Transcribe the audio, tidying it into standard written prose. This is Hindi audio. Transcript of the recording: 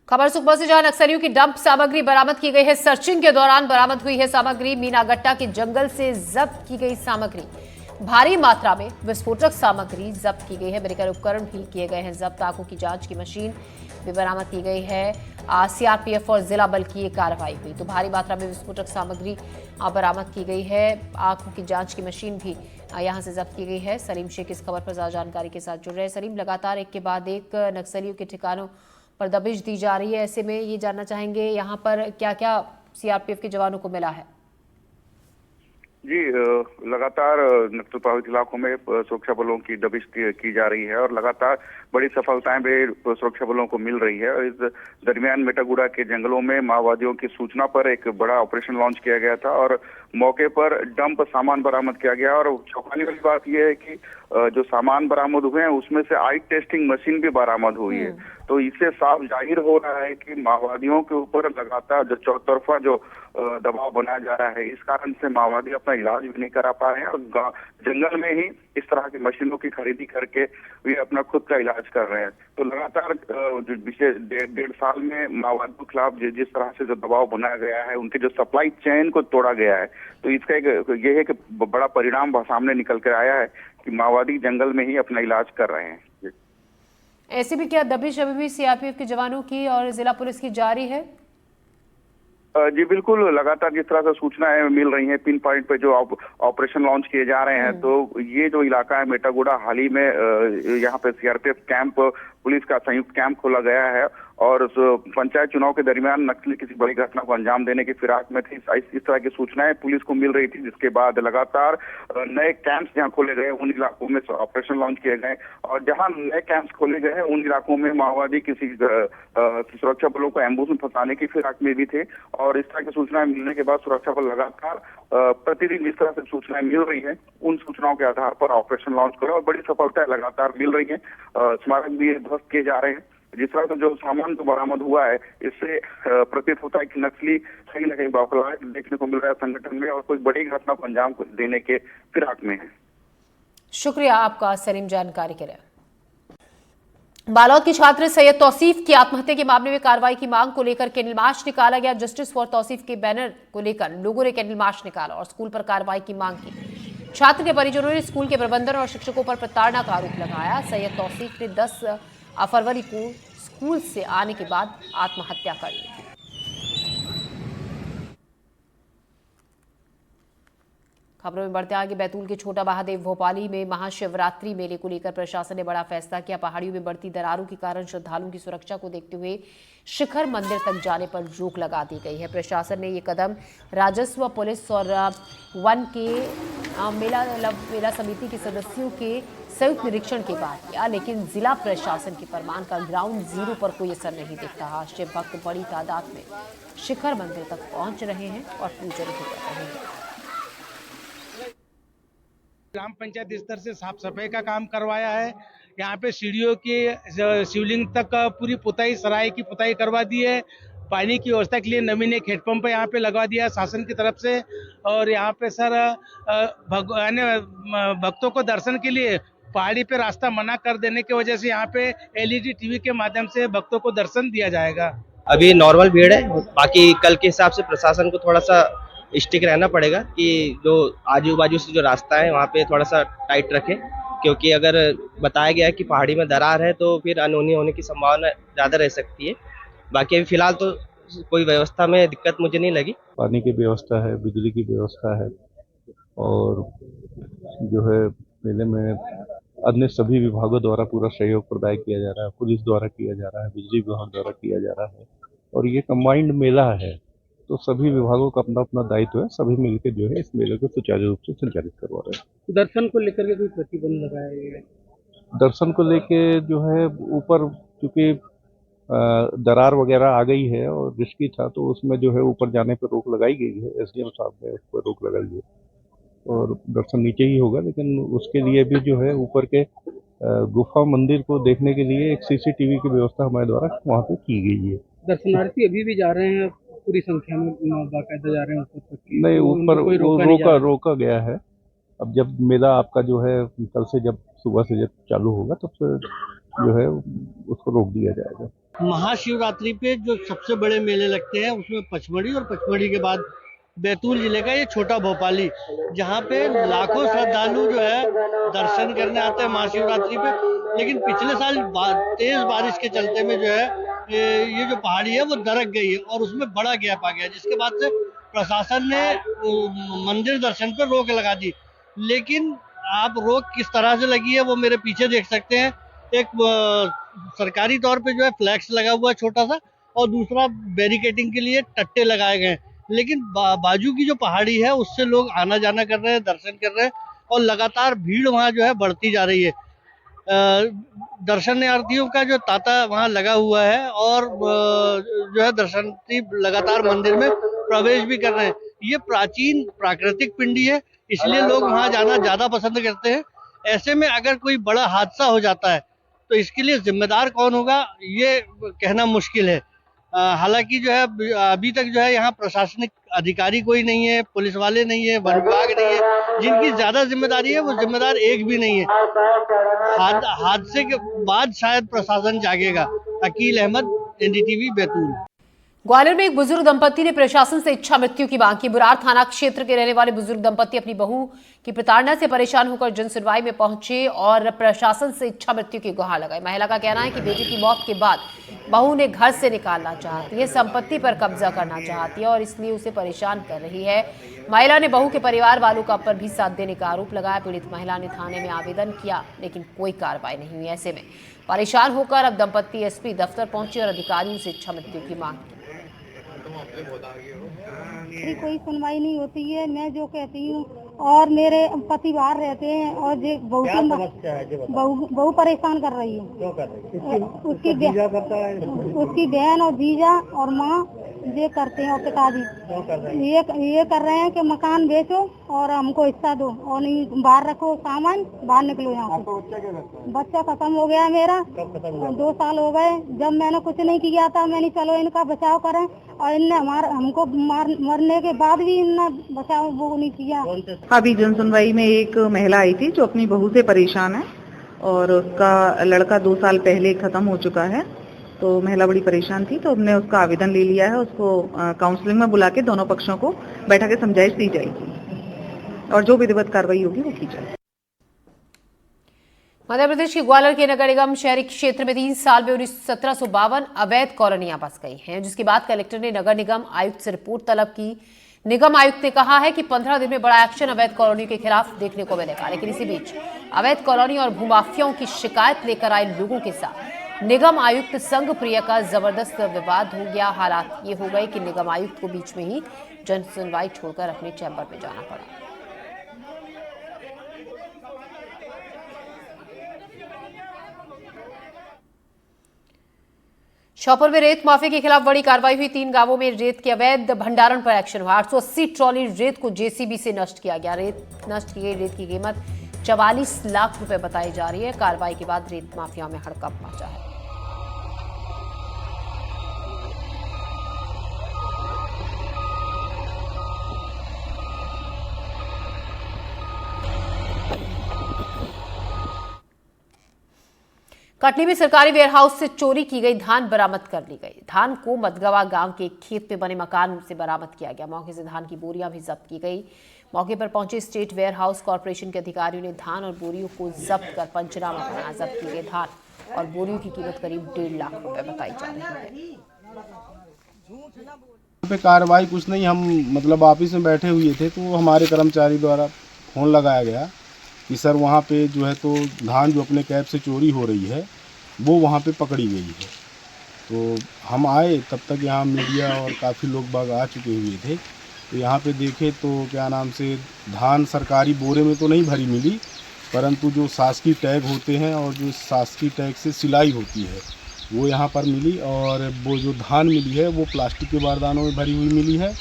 खबर सुकमा से, जहां नक्सलियों की डंप सामग्री बरामद की गई है। सर्चिंग के दौरान बरामद हुई है सामग्री। मीनागट्टा के जंगल से जब्त की गई सामग्री, भारी मात्रा में विस्फोटक सामग्री जब्त की गई है। मेडिकल उपकरण भी किए गए हैं जब्त। आंखों की जांच की मशीन भी बरामद की गई है। सीआरपीएफ और जिला बल की ये कार्रवाई हुई तो भारी मात्रा में विस्फोटक सामग्री बरामद की गई है। आंखों की जांच की मशीन भी यहां से जब्त की गई है। सलीम शेख इस खबर पर ज्यादा जानकारी के साथ जुड़ रहे हैं। सलीम, लगातार एक के बाद एक नक्सलियों के ठिकानों पर दबिश दी जा रही है, ऐसे में ये जानना चाहेंगे यहाँ पर क्या क्या सीआरपीएफ के जवानों को मिला है? जी, लगातार नक्सल प्रभावित इलाकों में सुरक्षा बलों की दबिश की जा रही है और लगातार बड़ी सफलताएं भी सुरक्षा बलों को मिल रही है। और इस दरमियान मेटागुडा के जंगलों में माओवादियों की सूचना पर एक बड़ा ऑपरेशन लॉन्च किया गया था और मौके पर डंप सामान बरामद किया गया। और चौंकाने वाली बात यह है कि जो सामान बरामद हुए हैं उसमें से आई टेस्टिंग मशीन भी बरामद हुई है। तो इससे साफ जाहिर हो रहा है कि माओवादियों के ऊपर लगातार जो चौतरफा जो दबाव बनाया जा रहा है, इस कारण से माओवादी अपना इलाज भी नहीं करा पा रहे हैं और जंगल में ही इस तरह की मशीनों की खरीदी करके वे अपना खुद का इलाज कर रहे हैं। तो लगातार जो पिछले डेढ़ साल में माओवादियों के खिलाफ जिस तरह से जो दबाव बनाया गया है, उनके जो सप्लाई चेन को तोड़ा गया है, तो इसका ये है कि बड़ा परिणाम सामने निकल कर आया है कि माओवादी जंगल में ही अपना इलाज कर रहे हैं। ऐसे भी क्या दबिश अभी भी सीआरपीएफ के जवानों की और जिला पुलिस की जारी है? जी बिल्कुल, लगातार जिस तरह से सूचनाएं मिल रही हैं, पिन पॉइंट पे जो ऑपरेशन लॉन्च किए जा रहे हैं, तो ये जो इलाका है मेटागुडा, हाल ही में यहाँ पे सीआरपीएफ कैंप, पुलिस का संयुक्त कैंप खोला गया है और पंचायत चुनाव के दरमियान नक्सली किसी बड़ी घटना को अंजाम देने की फिराक में थी। इस तरह की सूचनाएं पुलिस को मिल रही थी, जिसके बाद लगातार नए कैंप्स जहां खोले गए उन इलाकों में ऑपरेशन लॉन्च किए गए और जहां नए कैंप्स खोले गए हैं उन इलाकों में माओवादी किसी सुरक्षा बलों को एम्बुश में फंसाने की फिराक में भी थे। और इस तरह की सूचनाएं मिलने के बाद सुरक्षा बल लगातार प्रतिदिन जिस तरह से सूचनाएं मिल रही हैं, उन सूचनाओं के आधार पर ऑपरेशन लॉन्च करे और बड़ी सफलताएं लगातार मिल रही है। स्मारक भी ध्वस्त किए जा रहे हैं। जिस तरह से जो सामान तो बरामद हुआ है, इससे प्रतीत होता है कि नक्सली कहीं न कहीं बौखलाहट देखने को मिल रहा है संगठन में और कोई बड़ी घटना को अंजाम देने के फिराक में है। शुक्रिया आपका सलीम, जानकारी के लिए। बालोद की छात्र सैयद तौसीफ की आत्महत्या के मामले में कार्रवाई की मांग को लेकर कैंडल मार्च निकाला गया। जस्टिस फॉर तौसीफ के बैनर को लेकर लोगों ने कैंडल मार्च निकाला और स्कूल पर कार्रवाई की मांग की। छात्र के परिजनों ने स्कूल के प्रबंधन और शिक्षकों पर प्रताड़ना का आरोप लगाया। सैयद तौसीफ ने 10 फरवरी को स्कूल से आने के बाद आत्महत्या कर ली थी। खबरों में बढ़ते आगे, बैतूल के छोटा महादेव भोपाली में महाशिवरात्रि मेले को लेकर प्रशासन ने बड़ा फैसला किया। पहाड़ियों में बढ़ती दरारों के कारण श्रद्धालुओं की सुरक्षा को देखते हुए शिखर मंदिर तक जाने पर रोक लगा दी गई है। प्रशासन ने ये कदम राजस्व, पुलिस और वन के मेला समिति के सदस्यों के संयुक्त निरीक्षण के बाद किया, लेकिन जिला प्रशासन के फरमान का ग्राउंड जीरो पर कोई असर नहीं दिख रहा। शिव भक्त बड़ी तादाद में शिखर मंदिर तक पहुंच रहे हैं और पूजन भी कर रहे हैं। ग्राम पंचायत स्तर से साफ सफाई का काम करवाया है। यहाँ पे सीढ़ियों की शिवलिंग तक पूरी पुताई, सराय की पुताई करवा दी है। पानी की व्यवस्था के लिए नवीन एक हेडपंप यहाँ पे लगवा दिया शासन की तरफ से। और यहाँ पे सर भक्तों को दर्शन के लिए पहाड़ी पे रास्ता मना कर देने की वजह से यहाँ पे एलईडी टीवी के माध्यम से भक्तों को दर्शन दिया जाएगा। अभी नॉर्मल भीड़ है, बाकी कल के हिसाब से प्रशासन को थोड़ा सा स्टिक रहना पड़ेगा कि जो आजू बाजू से जो रास्ता है वहाँ पे थोड़ा सा टाइट रखें, क्योंकि अगर बताया गया है कि पहाड़ी में दरार है तो फिर अनहोनी होने की संभावना ज़्यादा रह सकती है। बाकी अभी फिलहाल तो कोई व्यवस्था में दिक्कत मुझे नहीं लगी। पानी की व्यवस्था है, बिजली की व्यवस्था है और जो है मेले में अन्य सभी विभागों द्वारा पूरा सहयोग प्रदान किया जा रहा है। पुलिस द्वारा किया जा रहा है, बिजली विभाग द्वारा किया जा रहा है और ये कंबाइंड मेला है, तो सभी विभागों का अपना अपना दायित्व है। सभी मिलकर जो है इस मेले को सुचारू रूप से संचालित करवा रहे हैं। दर्शन को लेकर के कोई प्रतिबंध लगाया गया है? दर्शन को लेके जो है ऊपर चूंकि दरार वगैरह आ गई है और रिस्की था, तो उसमें जो है ऊपर जाने पर रोक लगाई गई है। एसडीएम साहब ने उस पर रोक लगाई है और दर्शन नीचे ही होगा, लेकिन उसके लिए भी जो है ऊपर के गुफा मंदिर को देखने के लिए एक सीसीटीवी की व्यवस्था हमारे द्वारा वहाँ पे की गई है। दर्शनार्थी अभी भी जा रहे हैं, पूरी संख्या में बाकायदा जा रहे हैं ऊपर तक? नहीं, ऊपर रोका गया है। अब जब मेला आपका जो है कल से जब सुबह से जब चालू होगा, तब फिर जो है उसको रोक दिया जाएगा। महाशिवरात्रि पे जो सबसे बड़े मेले लगते हैं उसमें पचमढ़ी और पचमढ़ी के बाद बैतूल जिले का ये छोटा भोपाली, जहाँ पे लाखों श्रद्धालु जो है दर्शन करने आते हैं महाशिवरात्रि पे। लेकिन पिछले साल तेज बारिश के चलते में जो है ये जो पहाड़ी है वो दरक गई है और उसमें बड़ा गैप आ गया, जिसके बाद से प्रशासन ने मंदिर दर्शन पर रोक लगा दी। लेकिन आप रोक किस तरह से लगी है वो मेरे पीछे देख सकते हैं। एक सरकारी तौर पे जो है फ्लैक्स लगा हुआ है छोटा सा, और दूसरा बैरिकेडिंग के लिए टट्टे लगाए गए हैं। लेकिन बाजू की जो पहाड़ी है उससे लोग आना जाना कर रहे हैं, दर्शन कर रहे हैं, और लगातार भीड़ वहाँ जो है बढ़ती जा रही है। दर्शनार्थियों का जो तांता वहाँ लगा हुआ है और जो है दर्शनार्थी लगातार मंदिर में प्रवेश भी कर रहे हैं। ये प्राचीन प्राकृतिक पिंडी है, इसलिए लोग वहाँ जाना ज्यादा पसंद करते हैं। ऐसे में अगर कोई बड़ा हादसा हो जाता है तो इसके लिए जिम्मेदार कौन होगा ये कहना मुश्किल है। हालांकि जो है अभी तक जो है यहाँ प्रशासनिक अधिकारी कोई नहीं है, पुलिस वाले नहीं है, वन विभाग नहीं है, जिनकी ज्यादा जिम्मेदारी है वो जिम्मेदार एक भी नहीं है। हादसे के बाद शायद प्रशासन जागेगा। अकील अहमद, एनडीटीवी, बैतूल। ग्वालियर में एक बुजुर्ग दंपत्ति ने प्रशासन से इच्छा मृत्यु की मांग की। बुरार थाना क्षेत्र के रहने वाले बुजुर्ग दंपत्ति अपनी बहू की प्रताड़ना से परेशान होकर जन सुनवाई में पहुंचे और प्रशासन से इच्छा मृत्यु की गुहार लगाई। महिला का कहना है कि बेटी की मौत के बाद बहू ने घर से निकालना चाहती है, संपत्ति पर कब्जा करना चाहती है और इसलिए उसे परेशान कर रही है। महिला ने बहू के परिवार वालों का पर भी साथ देने का आरोप लगाया। पीड़ित महिला ने थाने में आवेदन किया लेकिन कोई कार्रवाई नहीं हुई। ऐसे में परेशान होकर अब दंपत्ति एसपी दफ्तर पहुंचे और अधिकारियों से इच्छा मृत्यु की मांग की। कोई सुनवाई नहीं होती है, मैं जो कहती हूँ, और मेरे पति बाहर रहते हैं और बहू परेशान कर रही है। क्यों कर रही है? उसकी बहन और जीजा और माँ ये करते हैं और पिताजी ये कर रहे हैं कि मकान बेचो और हमको हिस्सा दो और नहीं बाहर रखो सामान, बाहर निकलो यहाँ से। बच्चा खत्म हो गया मेरा, 2 साल हो गए। जब मैंने कुछ नहीं किया था, मैंने चलो इनका बचाव करें, और इनने हमको मरने के बाद भी इनने बचाव वो नहीं किया। अभी जन सुनवाई में एक महिला आई थी जो अपनी बहू से परेशान है और उसका लड़का 2 साल पहले खत्म हो चुका है, तो महिला बड़ी परेशान थी, तो हमने उसका आवेदन ले लिया है। उसको काउंसलिंग में बुला के दोनों पक्षों को बैठा के समझाइश दी जाएगी और जो विधिवत कार्रवाई होगी वो की जाएगी। मध्य प्रदेश के ग्वालियर के नगर निगम शहरी क्षेत्र में 3 साल में 1752 अवैध कॉलोनियां बस गई हैं, जिसके बाद कलेक्टर ने नगर निगम आयुक्त से रिपोर्ट तलब की। निगम आयुक्त ने कहा है कि 15 दिन में बड़ा एक्शन अवैध कॉलोनी के खिलाफ देखने को मिलेगा। लेकिन इसी बीच अवैध कॉलोनी और भूमाफियाओं की शिकायत लेकर आए लोगों के साथ निगम आयुक्त संघ प्रिय का जबरदस्त विवाद हो गया। हालात ये हो गए कि निगम आयुक्त को बीच में ही जन सुनवाई छोड़कर अपने चैम्बर में जाना पड़ा। श्योपुर में रेत माफिया के खिलाफ बड़ी कार्रवाई हुई। 3 गांवों में रेत के अवैध भंडारण पर एक्शन हुआ। 880 ट्रॉली रेत को जेसीबी से नष्ट किया गया। नष्ट की गई रेत की कीमत 44 लाख रुपए बताई जा रही है। कार्रवाई के बाद रेत माफिया में हड़कंप मचा है। कटनी में सरकारी वेयरहाउस से चोरी की गई धान बरामद कर ली गई। धान को मदगवा गांव के खेत में बने मकान से बरामद किया गया। मौके से धान की बोरियां भी जब्त की गई। मौके पर पहुंचे स्टेट वेयरहाउस कॉर्पोरेशन के अधिकारियों ने धान और बोरियों को जब्त कर पंचनामा कराया। जब्त की गई धान और बोरियों की कीमत करीब 1.5 लाख रुपए बताई जा रही है। कार्रवाई कुछ नहीं, हम मतलब ऑफिस में बैठे हुए थे तो हमारे कर्मचारी द्वारा फोन लगाया गया कि सर वहाँ पे जो है तो धान जो अपने कैब से चोरी हो रही है वो वहाँ पे पकड़ी गई है। तो हम आए, तब तक यहाँ मीडिया और काफ़ी लोग बाग आ चुके हुए थे। तो यहाँ पे देखे तो क्या नाम से धान सरकारी बोरे में तो नहीं भरी मिली, परंतु जो शासकीय टैग होते हैं और जो शासकीय टैग से सिलाई होती है वो यहाँ पर मिली। और वो जो धान मिली है वो प्लास्टिक के बारदानों में भरी हुई मिली है